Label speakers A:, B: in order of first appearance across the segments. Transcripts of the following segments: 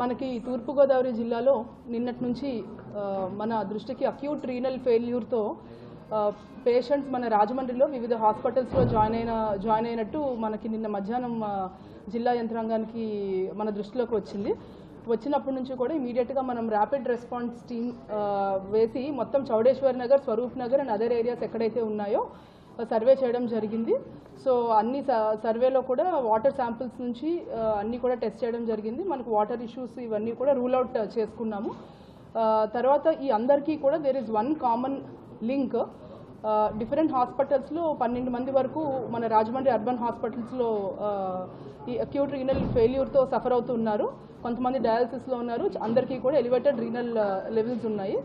A: మనకి తూర్పుగోదావరి జిల్లాలో నిన్నటి నుంచి మన దృష్టికి అక్యూట్ రీనల్ ఫెయిల్యూర్తో పేషెంట్స్ మన రాజమండ్రిలో వివిధ హాస్పిటల్స్లో జాయిన్ అయినట్టు మనకి నిన్న మధ్యాహ్నం జిల్లా యంత్రాంగానికి మన దృష్టిలోకి వచ్చినప్పటి నుంచి కూడా ఇమీడియట్గా మనం ర్యాపిడ్ రెస్పాన్స్ టీమ్ వేసి మొత్తం Chowdeshwar Nagar, Swaroop Nagar and other areas ఎక్కడైతే ఉన్నాయో సర్వే చేయడం జరిగింది. సో అన్ని సర్వేలో కూడా వాటర్ శాంపిల్స్ నుంచి అన్నీ కూడా టెస్ట్ చేయడం జరిగింది. మనకు వాటర్ ఇష్యూస్ ఇవన్నీ కూడా రూల్ అవుట్ చేసుకున్నాము. తర్వాత ఈ అందరికీ కూడా there is one common link. Different హాస్పిటల్స్లో 12 మంది వరకు మన రాజమండ్రి అర్బన్ హాస్పిటల్స్లో ఈ అక్యూట్ రీనల్ ఫెయిల్యూర్తో సఫర్ అవుతున్నారు. కొంతమంది డయాలసిస్లో ఉన్నారు. అందరికీ కూడా ఎలివేటెడ్ రీనల్ లెవెల్స్ ఉన్నాయి.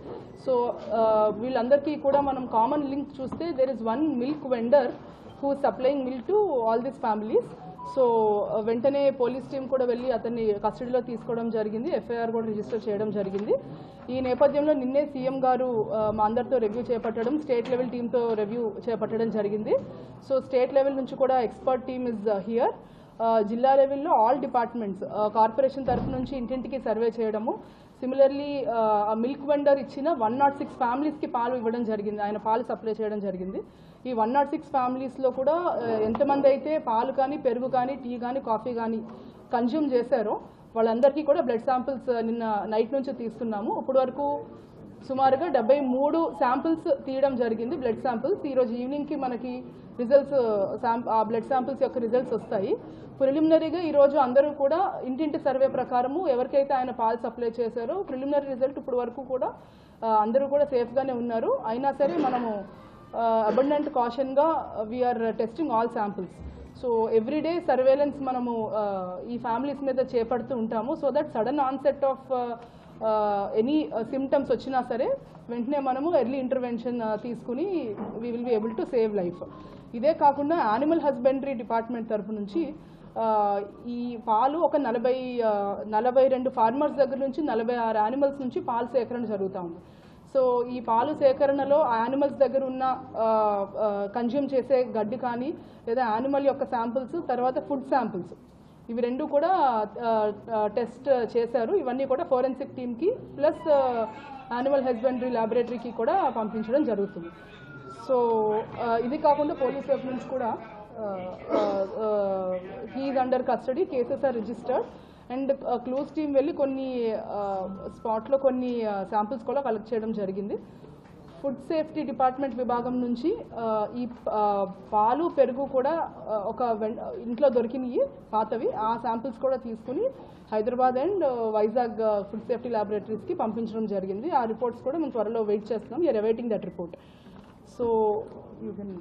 A: సో వీళ్ళందరికీ కూడా మనం కామన్ లింక్ చూస్తే there is one milk vendor who supplying milk to all these families. So వెంటనే పోలీస్ టీం కూడా వెళ్ళి అతన్ని కస్టడీలో తీసుకోవడం జరిగింది. ఎఫ్ఐఆర్ కూడా రిజిస్టర్ చేయడం జరిగింది. ఈ నేపథ్యంలో నిన్నే సీఎం గారు మా అందరితో రివ్యూ చేపట్టడం, స్టేట్ లెవెల్ టీంతో రివ్యూ చేపట్టడం జరిగింది. సో స్టేట్ లెవెల్ నుంచి కూడా ఎక్స్పర్ట్ టీమ్ ఇస్ హియర్. జిల్లా లెవెల్లో ఆల్ డిపార్ట్మెంట్స్ కార్పొరేషన్ తరఫు నుంచి ఇంటింటికి సర్వే చేయడము, సిమిలర్లీ మిల్క్ వెండర్ ఇచ్చిన 106 ఫ్యామిలీస్కి పాలు ఇవ్వడం జరిగింది. ఆయన పాలు సప్లై చేయడం జరిగింది. ఈ 106 ఫ్యామిలీస్లో కూడా ఎంతమంది అయితే పాలు కానీ, పెరుగు కానీ, టీ కానీ, కాఫీ కానీ కన్జ్యూమ్ చేశారో వాళ్ళందరికీ కూడా బ్లడ్ శాంపిల్స్ నిన్న నైట్ నుంచి తీస్తున్నాము. ఇప్పటి వరకు సుమారుగా 73 శాంపిల్స్ తీయడం జరిగింది, బ్లడ్ శాంపిల్స్. ఈరోజు ఈవినింగ్కి మనకి రిజల్ట్స్ ఆ బ్లడ్ శాంపిల్స్ యొక్క రిజల్ట్స్ వస్తాయి. ప్రిలిమినరీగా ఈరోజు అందరూ కూడా ఇంటింటి సర్వే ప్రకారము ఎవరికైతే ఆయన పాలు సప్లై చేశారో ప్రిలిమినరీ రిజల్ట్ ఇప్పుడు వరకు కూడా అందరూ కూడా సేఫ్గానే ఉన్నారు. అయినా సరే మనము అబండెంట్ కాషన్గా we are testing all samples. So everyday surveillance మనము ఈ ఫ్యామిలీస్ మీద చేపడుతూ ఉంటాము. So that sudden onset of any symptoms వచ్చినా సరే వెంటనే మనము ఎర్లీ ఇంటర్వెన్షన్ తీసుకుని we will be able to save life. ఇదే కాకుండా యానిమల్ హస్బెండరీ డిపార్ట్మెంట్ తరఫు నుంచి ఈ పాలు ఒక 42 ఫార్మర్స్ దగ్గర నుంచి 46 యానిమల్స్ నుంచి పాలు సేకరణ జరుగుతూ ఉంది. సో ఈ పాలు సేకరణలో యానిమల్స్ దగ్గర ఉన్న కన్జ్యూమ్ చేసే గడ్డి కానీ లేదా యానిమల్ యొక్క శాంపిల్స్, తర్వాత ఫుడ్ శాంపిల్స్, ఇవి రెండు కూడా టెస్ట్ చేశారు. ఇవన్నీ కూడా ఫోరెన్సిక్ టీమ్కి ప్లస్ యానిమల్ హస్బెండరీ ల్యాబొరేటరీకి కూడా పంపించడం జరుగుతుంది. సో ఇది కాకుండా పోలీస్ వైపు నుంచి కూడా he is under custody, cases are registered and clues team వెళ్ళి కొన్ని స్పాట్లో కొన్ని శాంపిల్స్ కూడా కలెక్ట్ చేయడం జరిగింది. ఫుడ్ సేఫ్టీ డిపార్ట్మెంట్ విభాగం నుంచి ఈ పాలు, పెరుగు కూడా ఒక ఇంట్లో దొరికినవి పాతవి, ఆ శాంపిల్స్ కూడా తీసుకుని Hyderabad and Vizag food safety ల్యాబొరేటరీస్కి పంపించడం జరిగింది. ఆ రిపోర్ట్స్ కూడా మేము త్వరలో వెయిట్ చేస్తున్నాం. You are awaiting that report. So you can